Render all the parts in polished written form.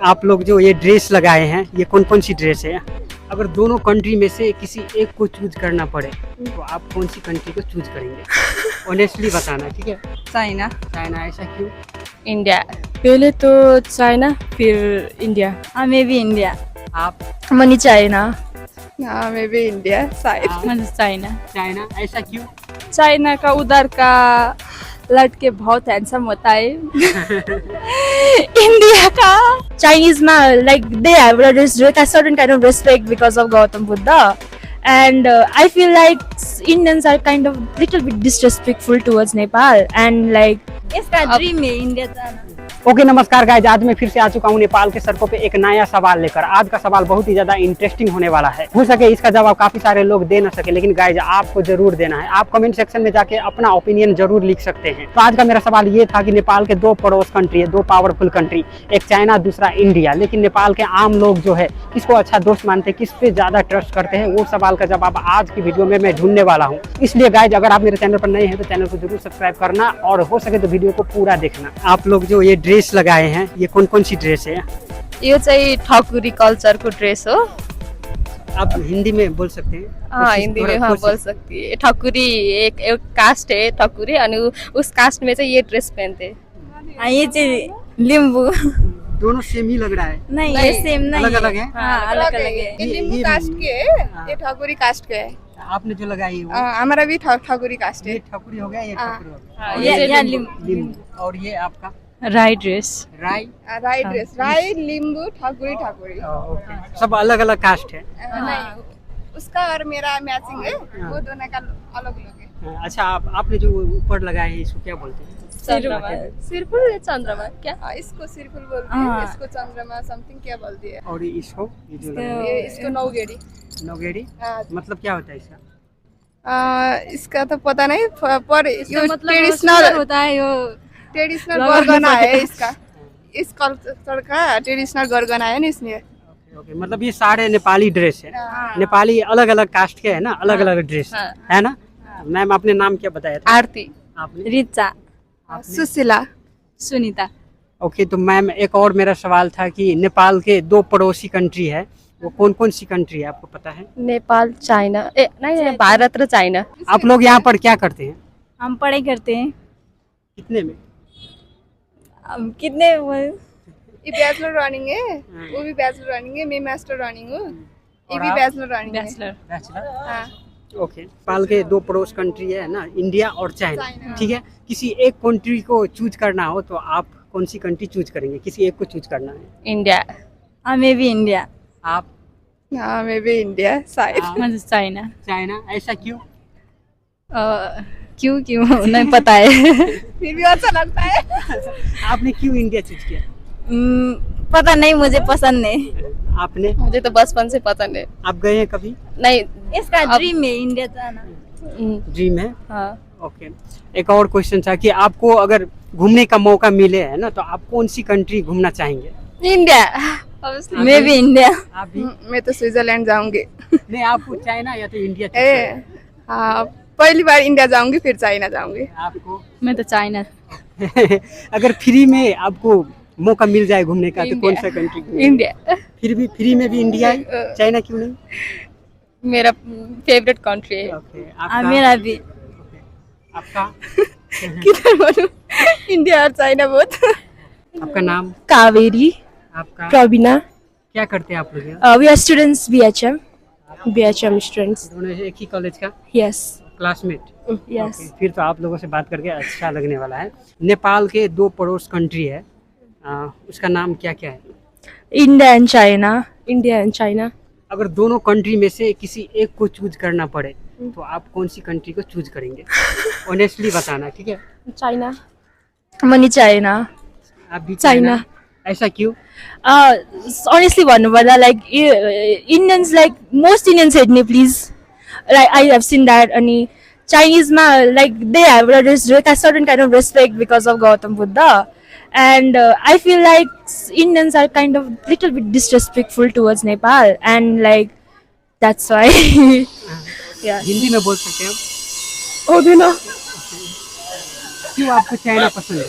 आप लोग जो ये ड्रेस लगाए हैं, ये कौन कौन सी ड्रेस है? अगर दोनों कंट्री में से किसी एक को चूज करना पड़े तो आप कौन सी कंट्री को चूज करेंगे? ऑनेस्टली बताना, ठीक है? चाइना। चाइना, ऐसा क्यों? इंडिया। पहले तो चाइना फिर इंडिया। हाँ, मैं भी इंडिया। आप? Money China. हाँ, मैं भी इंडिया शायद। आप? चाइना। चाइना, ऐसा क्यों? चाइना का उधर का लड़के बहुत हैंडसम होता है। इंडिया का Chinese like they have a certain kind of respect because of Gautam Buddha, and I feel like Indians are kind of little bit disrespectful towards Nepal, and like इसका dream है India जाना। Okay, नमस्कार guys, आज मैं फिर से आ चुका हूँ नेपाल के सड़कों पे एक नया सवाल लेकर। आज का सवाल बहुत ही ज्यादा इंटरेस्टिंग होने वाला है। हो सके इसका जवाब काफी सारे लोग दे ना सके, लेकिन गाइज आपको जरूर देना है। आप कमेंट सेक्शन में जाके अपना ओपिनियन जरूर लिख सकते हैं। तो आज का मेरा सवाल ये था कि नेपाल के दो पड़ोस कंट्री है, दो पावरफुल कंट्री, एक चाइना दूसरा इंडिया, लेकिन नेपाल के आम लोग जो है किसको अच्छा दोस्त मानते हैं, किस पे ज्यादा ट्रस्ट करते हैं, वो सवाल का जवाब आज की वीडियो में मैं ढूंढने वाला हूँ। इसलिए गाइज अगर आप मेरे चैनल पर नए हैं तो चैनल को जरूर सब्सक्राइब करना और हो सके तो वीडियो को पूरा देखना। आप लोग जो ये ड्रेस लगाए हैं, ये कौन कौन सी ड्रेस है? यो चाहिँ ठकुरी कल्चर को ड्रेस हो। आप हिंदी में बोल सकते हैं? हाँ, हिंदी में हाँ बोल सकती है। ठकुरी एक कास्ट है, ठकुरी, और उस कास्ट में से ये ड्रेस पहनते हैं। ये चाहिँ लिम्बू। दोनों सेम ही लग रहा है। नहीं, ये सेम नहीं, अलग अलग है। हाँ, अलग अलग है। ये लिम्बू कास्ट के है, ये ठकुरी कास्ट के है। आपने जो लगाई वो हमारा भी ठकुरी कास्ट है। ये ठकुरी हो गया, ये ठकुरी हो गया। हाँ, ये लिम्बू। और ये आपका राई ड्रेस। राई? राई ड्रेस, राई, लिम्बू, ठकुरी ठकुरी। ओके, सब अलग अलग कास्ट है। नहीं, उसका और मेरा मैचिंग है, वो दोनों का अलग अलग है। अच्छा, आपने जो ऊपर लगाए हैं इसको क्या बोलते हैं? चंद्रमा। सिरफुल या चंद्रमा क्या? इसको सिरफुल बोलते हैं, इसको चंद्रमा समथिंग क्या बोलती है। और इसको ये जो लगाए ये इसको नौगेड़ी। नौगेड़ी मतलब क्या होता है इसका? इसका तो पता नहीं, पर ये मतलब ट्रेडिशनल होता है, यो ट्रेडिशनल गरगना है इसका। इस कल्चर का ट्रेडिशनल गरगना है ना इसमें। ओके, मतलब ये सारे नेपाली ड्रेस है। नेपाली अलग अलग कास्ट के है ना, अलग अलग ड्रेस है ना। मैम, आपने नाम क्या बताया था? आरती, आपने? रिचा, सुशीला, सुनीता। ओके, तो मैम एक और मेरा सवाल था कि नेपाल के दो पड़ोसी कंट्री है, वो कौन कौन सी कंट्री है, आपको पता है? नेपाल, चाइना, नहीं, भारत और चाइना। आप लोग यहाँ पर क्या करते हैं? हम पढ़ाई करते हैं। कितने में? हम कितने ये बैचलर रनिंग है, वो भी बैचलर रनिंग है, मैं मास्टर रनिंग हूँ, ये भी बैचलर रनिंग है। बैचलर। हाँ। ओके, नेपाल के दो पड़ोस कंट्री है ना, इंडिया और चाइना, ठीक है। किसी एक कंट्री को चूज करना हो तो आप कौन सी कंट्री चूज करेंगे? किसी एक को चूज करना है। इंडिया। हाँ, मैं भी इंडिया। आप? हाँ, मैं भी इंडिया शायद। मुझे चाइना। चाइना, ऐसा क्यों? क्यों क्यों नहीं पता है। फिर भी अच्छा लगता है। आपने क्यों इंडिया चूज किया? पता नहीं, मुझे पसंद नहीं। आपने? मुझे तो बचपन से पसंद है। आप गए हैं कभी? नहीं, इसका ड्रीम है इंडिया जाना। ड्रीम है। हाँ। ओके, एक और क्वेश्चन था कि आपको अगर घूमने का मौका मिले है ना, तो आप कौन सी कंट्री घूमना चाहेंगे? इंडिया। मैं भी इंडिया। आप भी? मैं तो स्विट्जरलैंड जाऊंगी। नहीं, आपको चाइना या तो इंडिया चूज करना? हाँ, पहली बार इंडिया जाऊंगी, फिर चाइना जाऊंगी। आपको? मैं तो चाइना। अगर फ्री में आपको मौका मिल जाए घूमने का तो कौन सा कंट्री? इंडिया। फिर भी फ्री में भी इंडिया है, चाइना क्यों नहीं? मेरा फेवरेट कंट्री है। ओके, आपका? मेरा भी। ओके, आपका? किधर बोलूं? इंडिया और चाइना बहुत। आपका नाम? कावेरी। आपका? प्रवीणा। क्या करते हैं आप लोग यहाँ? We are students BHM students. दोनों एक ही कॉलेज का Yes. क्लासमेट? Yes. ओके, फिर तो आप लोगों से बात करके अच्छा लगने वाला है। नेपाल के दो पड़ोस कंट्री है, उसका नाम क्या क्या है? India and China. अगर दोनों कंट्री में से किसी एक को चूज करना पड़े तो आप कौन सी कंट्री को चूज करेंगे? ऑनेस्टली बताना, ठीक है? China. Mani China. आप भी? China. ऐसा क्यों? Honestly भन्नुपर्दा like Indians, like most Indians hate Nepalese. Like I have seen that. अनि Chinese मा like they have a certain kind of respect because of Gautam Buddha, and I feel like Indians are kind of little bit disrespectful towards Nepal, and like that's why. Yeah. Hindi में बोल सकते हैं आप? Oh, no. क्यों आपको China पसंद है?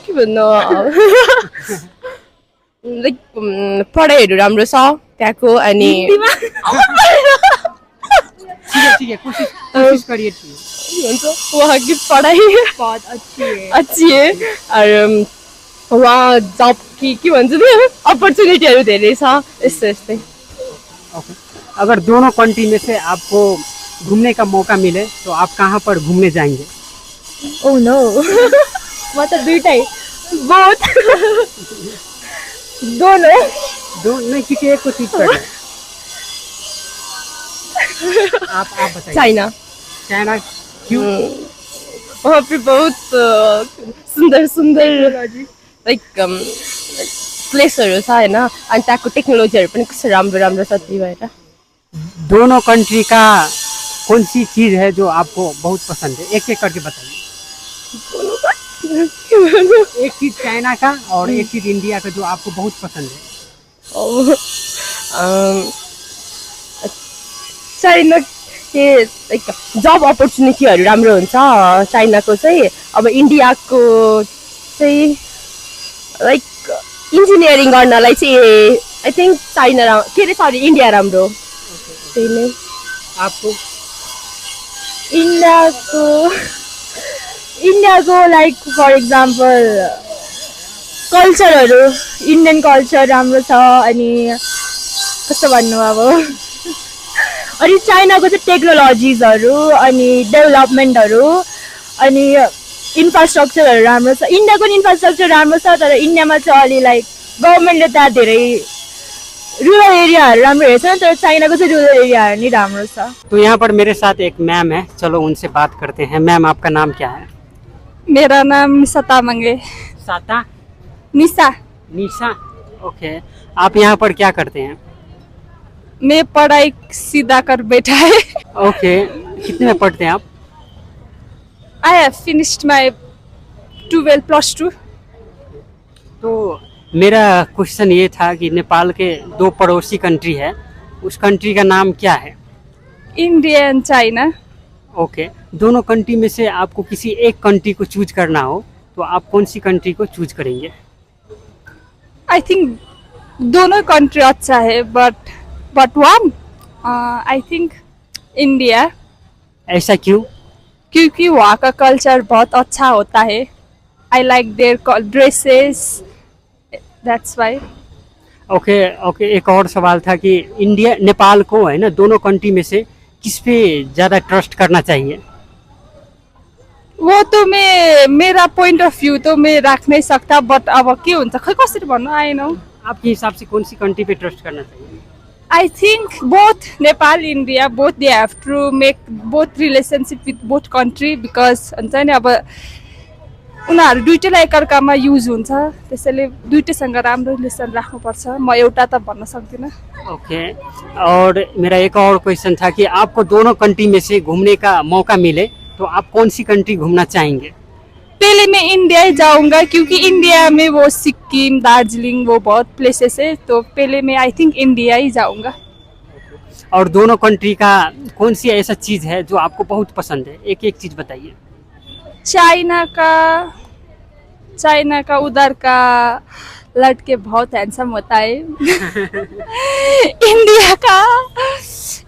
के भन्नु लाइक पढाइहरू राम्रो छ त्यहाँको अनि ठीक है कोशिश करिए हुन्छ वहाँ की पढाइ बहुत अच्छी अच्छी है और वहाँ जब के भन्छ नि अपर्च्युनिटीहरू धेरै छ यस्तो यस्तै। ओके अगर दोनों कंट्री में से आपको घूमने का मौका मिले तो आप कहाँ पर घूमने जाएंगे? ओह नो म त दुईटै बहुत दोनों दो नहीं किसी एक को चूज करना है। आप बताइए। चाइना चाइना क्यों? वहाँ पे बहुत सुन्दर सुन्दर लाइक प्लेसहरू छ होइन अनि त्यहाँको टेक्नोलोजीहरू पनि कस्तो राम्रो राम्रो छ त्यही भएर। दोनों कंट्री का कौन सी चीज है जो आपको बहुत पसंद है? एक एक करके बताइए। एक चीज चाइना का और एक चीज इंडिया का जो आपको बहुत पसंद है। चाइना के लाइक जब अपर्च्युनिटीहरू राम्रो हुन्छ चाइनाको चाहिँ। अब इन्डियाको चाहिँ लाइक इन्जिनियरिङ गर्नलाई चाहिँ आई थिङ्क चाइना के अरे सरी इन्डिया राम्रो त्यही नै। आपको इन्डियाको लाइक फर इक्जाम्पल कल्चरहरू इन्डियन कल्चर राम्रो छ अनि कस्तो भन्नु अब अनि चाइनाको चाहिँ टेक्नोलोजिजहरू अनि डेभलपमेन्टहरू अनि इन्फ्रास्ट्रक्चरहरू राम्रो छ। इन्डियाको नि इन्फ्रास्ट्रक्चर राम्रो छ तर इन्डियामा चाहिँ अलि लाइक गभर्मेन्टले त्यहाँ धेरै रूरल एरियाहरू राम्रो हेर्छ तर चाइनाको चाहिँ रूरल एरियाहरू नि राम्रो छ। तो यहाँ पर मेरे साथ एक मैम है, चलो उनसे बात करते हैं। मैम आपका नाम क्या है? मेरा नाम निशा तामाङ है। साता निशा। निशा ओके। आप यहाँ पर क्या करते हैं? मैं पढ़ाई सीधा कर बैठा है। ओके कितने में पढ़ते हैं आप? I have finished my 12 plus 2। तो मेरा क्वेश्चन ये था कि नेपाल के दो पड़ोसी कंट्री है, उस कंट्री का नाम क्या है? India and China. ओके दोनों कंट्री में से आपको किसी एक कंट्री को चूज करना हो तो आप कौन सी कंट्री को चूज करेंगे? आई थिंक दोनों कंट्री अच्छा है but one I think India. ऐसा क्यों? क्योंकि वहाँ का कल्चर बहुत अच्छा होता है। I like their dresses that's why. Okay एक और सवाल था कि इंडिया नेपाल को है ना दोनों कंट्री में से किस पे ज़्यादा ट्रस्ट करना चाहिए? वो तो मेरा पॉइंट ऑफ व्यू तो मैं रख नहीं सकता बट अब के हुन्छ खै कसरी भन्नु आई नो। आपके हिसाब से कौन सी कंट्री पे ट्रस्ट करना चाहिए? I think both Nepal, India, both they have to make both relationship with both country because हुन्छ नि अब उनीहरू दुईटैलाई एकअर्कामा युज हुन्छ त्यसैले दुईटैसँग राम्रो रिलेसन राख्नुपर्छ। म एउटा त भन्न सक्दिनँ। ओके और मेरा एक और क्वेश्चन था कि आपको दोनों कंट्री में से घूमने का मौका मिले तो आप कौन सी कंट्री घूमना चाहेंगे? पहले मैं इंडिया ही जाऊंगा क्योंकि इंडिया में वो सिक्किम दार्जिलिंग वो बहुत प्लेसेस है तो पहले मैं आई थिंक इंडिया ही जाऊंगा। और दोनों कंट्री का कौन सी ऐसा चीज़ है जो आपको बहुत पसंद है? एक एक चीज़ बताइए। चाइना का उधर का लड़के बहुत हैंडसम होता है।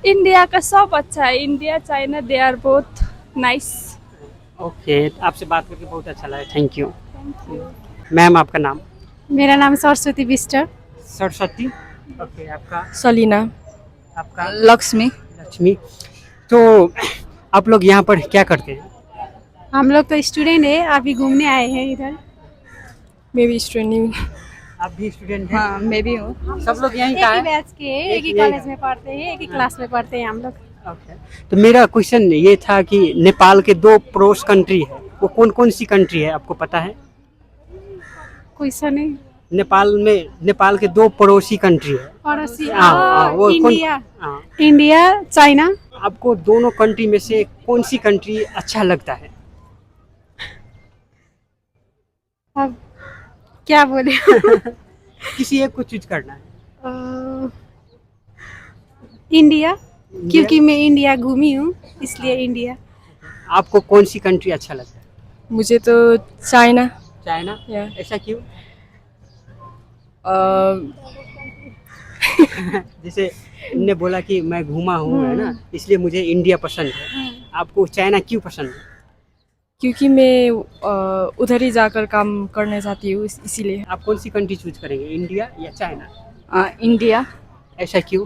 इंडिया का सब अच्छा है। India China they are both nice. Okay आपसे बात करके बहुत अच्छा लगा, थैंक यू। मैम आपका नाम? मेरा नाम सरस्वती बिष्ट। सरस्वती ओके। आपका? सलिना। आपका? लक्ष्मी। तो आप लोग यहाँ पर क्या करते हैं? हम लोग तो स्टूडेंट है, अभी घूमने आए हैं इधर। मैं भी स्टूडेंट हूँ। आप भी स्टूडेंट हैं? हाँ मैं भी हूँ। सब लोग यहीं एक का ही है? बैच के हैं, एक ही कॉलेज में पढ़ते हैं, एक ही क्लास में पढ़ते हैं हम लोग। ओके तो मेरा क्वेश्चन ये था कि नेपाल के दो पड़ोस कंट्री है, वो कौन कौन सी कंट्री है आपको पता है? क्वेश्चन है नेपाल के दो पड़ोसी कंट्री है। पड़ोसी वो इंडिया, हाँ इंडिया चाइना। आपको दोनों कंट्री में से कौन सी कंट्री अच्छा लगता है? अब क्या बोले? किसी एक को चूज करना है। इंडिया, क्योंकि मैं इंडिया घूमी हूँ इसलिए इंडिया। आपको कौन सी कंट्री अच्छा लगता है? मुझे तो चाइना। चाइना? Yeah. ऐसा क्यों? जैसे ने बोला कि मैं घूमा हूँ है ना, इसलिए मुझे इंडिया पसंद है, आपको चाइना क्यों पसंद है? क्योंकि मैं उधर ही जाकर काम करना चाहती हूँ इसीलिए। आप कौन सी कंट्री चूज करेंगे, इंडिया या चाइना? इंडिया। ऐसा क्यों?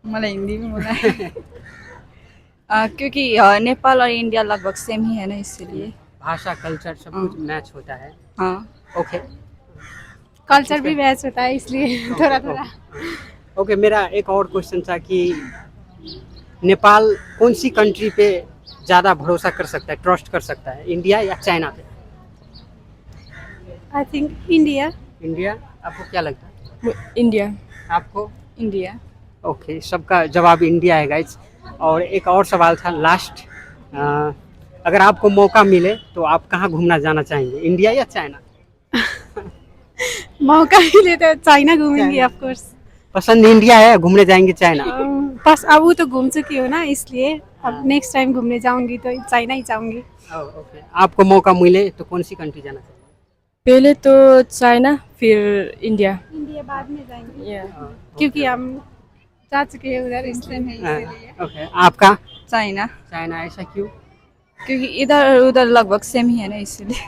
मलाई हिंदी में बोला है। क्योंकि नेपाल और इंडिया लगभग सेम ही है ना, इसीलिए। भाषा, कल्चर सब कुछ मैच होता है। हाँ। ओके कल्चर भी मैच होता है इसलिए थोड़ा थोड़ा। ओके, मेरा एक और क्वेश्चन था कि नेपाल कौन सी कंट्री पे ज़्यादा भरोसा कर सकता है, ट्रस्ट कर सकता है, इंडिया या चाइना पे? I think India. इंडिया। आपको क्या लगता है? इंडिया। आपको? इंडिया। ओके, सबका जवाब इंडिया है गाइज। और एक और सवाल था लास्ट, अगर आपको मौका मिले तो आप कहाँ घूमना जाना चाहेंगे, इंडिया या चाइना? मौका मिले तो चाइना घूमेंगे ऑफ कोर्स। पसंद इंडिया है, घूमने जाएंगे चाइना? बस अब वो तो घूम चुकी हो ना, इसलिए अब नेक्स्ट टाइम घूमने जाऊंगी तो चाइना ही जाऊंगी। ओके, आपको मौका मिले तो कौन सी कंट्री जाना चाहेंगे? पहले तो चाइना, फिर इंडिया। इंडिया बाद में जाएंगे या क्योंकि हम जा चुके हैं उधर, इसलिए। ओके, आपका? चाइना। चाइना, ऐसा क्यों? क्योंकि इधर उधर लगभग सेम ही है ना, इसीलिए।